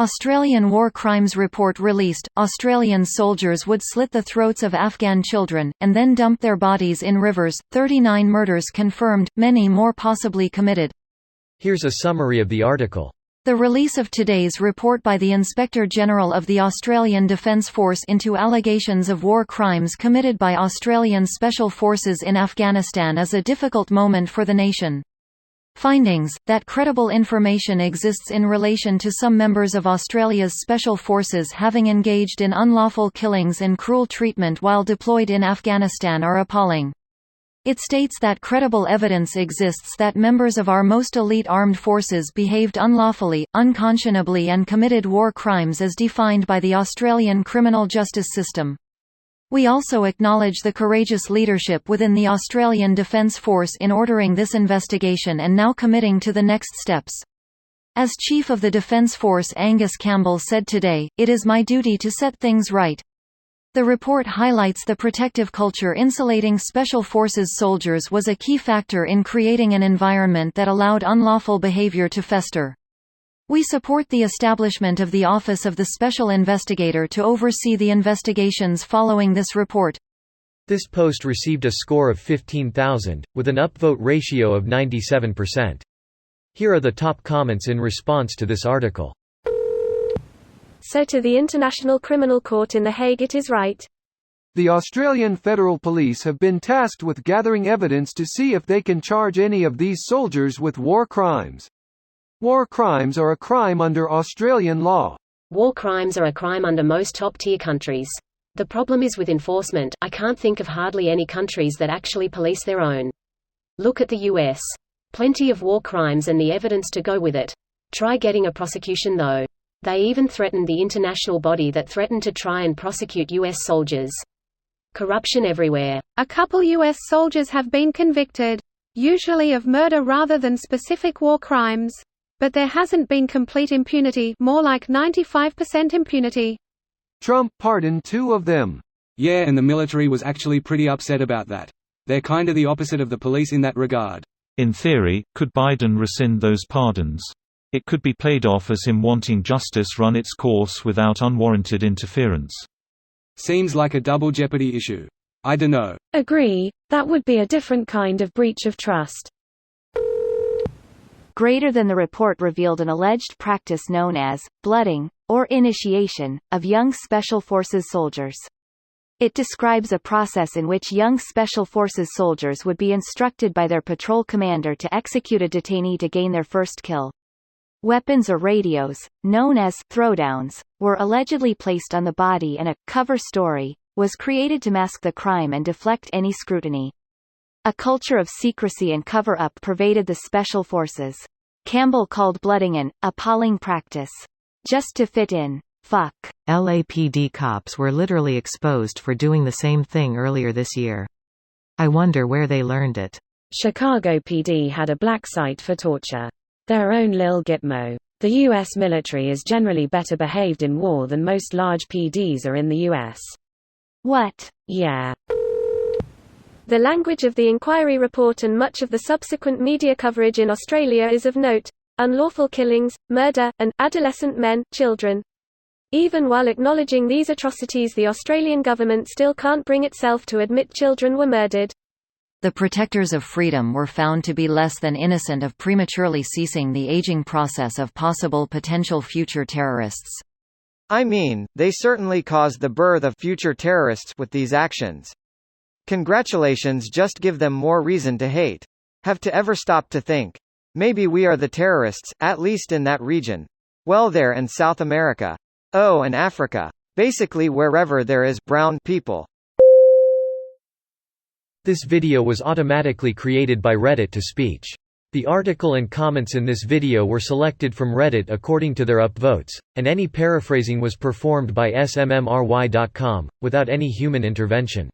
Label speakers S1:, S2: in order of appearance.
S1: Australian War Crimes Report released, Australian soldiers would slit the throats of Afghan children, and then dump their bodies in rivers, 39 murders confirmed, many more possibly committed.
S2: Here's a summary of the article.
S1: The release of today's report by the Inspector General of the Australian Defence Force into allegations of war crimes committed by Australian Special Forces in Afghanistan is a difficult moment for the nation. Findings, that credible information exists in relation to some members of Australia's Special Forces having engaged in unlawful killings and cruel treatment while deployed in Afghanistan are appalling. It states that credible evidence exists that members of our most elite armed forces behaved unlawfully, unconscionably and committed war crimes as defined by the Australian criminal justice system. We also acknowledge the courageous leadership within the Australian Defence Force in ordering this investigation and now committing to the next steps. As Chief of the Defence Force Angus Campbell said today, "It is my duty to set things right." The report highlights the protective culture insulating Special Forces soldiers was a key factor in creating an environment that allowed unlawful behaviour to fester. We support the establishment of the Office of the Special Investigator to oversee the investigations following this report.
S2: This post received a score of 15,000, with an upvote ratio of 97%. Here are the top comments in response to this article.
S3: So to the International Criminal Court in The Hague it is right.
S4: The Australian Federal Police have been tasked with gathering evidence to see if they can charge any of these soldiers with war crimes. War crimes are a crime under Australian law.
S5: War crimes are a crime under most top-tier countries. The problem is with enforcement. I can't think of hardly any countries that actually police their own. Look at the US. Plenty of war crimes and the evidence to go with it. Try getting a prosecution though. They even threatened the international body that threatened to try and prosecute US soldiers. Corruption everywhere.
S6: A couple US soldiers have been convicted, usually of murder rather than specific war crimes. But there hasn't been complete impunity, more like 95% impunity.
S4: Trump pardoned 2 of them.
S7: Yeah, and the military was actually pretty upset about that. They're kinda the opposite of the police in that regard.
S8: In theory, could Biden rescind those pardons? It could be played off as him wanting justice run its course without unwarranted interference.
S7: Seems like a double jeopardy issue. I dunno.
S3: Agree, that would be a different kind of breach of trust.
S9: Greater than the report revealed an alleged practice known as blooding, or initiation, of young Special Forces soldiers. It describes a process in which young Special Forces soldiers would be instructed by their patrol commander to execute a detainee to gain their first kill. Weapons or radios, known as throwdowns, were allegedly placed on the body and a cover story was created to mask the crime and deflect any scrutiny. A culture of secrecy and cover-up pervaded the Special Forces. Campbell called blooding an appalling practice. Just to fit in. Fuck.
S10: LAPD cops were literally exposed for doing the same thing earlier this year. I wonder where they learned it.
S3: Chicago PD had a black site for torture. Their own Lil Gitmo. The U.S. military is generally better behaved in war than most large PDs are in the U.S.
S9: What?
S3: Yeah.
S6: The language of the inquiry report and much of the subsequent media coverage in Australia is of note: unlawful killings, murder, and adolescent men, children. Even while acknowledging these atrocities, the Australian government still can't bring itself to admit children were murdered.
S1: The protectors of freedom were found to be less than innocent of prematurely ceasing the aging process of possible potential future terrorists.
S11: I mean, they certainly caused the birth of future terrorists with these actions. Congratulations, just give them more reason to hate. Have to ever stop to think. Maybe we are the terrorists, at least in that region. Well, there and South America. Oh, and Africa. Basically wherever there is brown people.
S2: This video was automatically created by Reddit to speech. The article and comments in this video were selected from Reddit according to their upvotes, and any paraphrasing was performed by smmry.com, without any human intervention.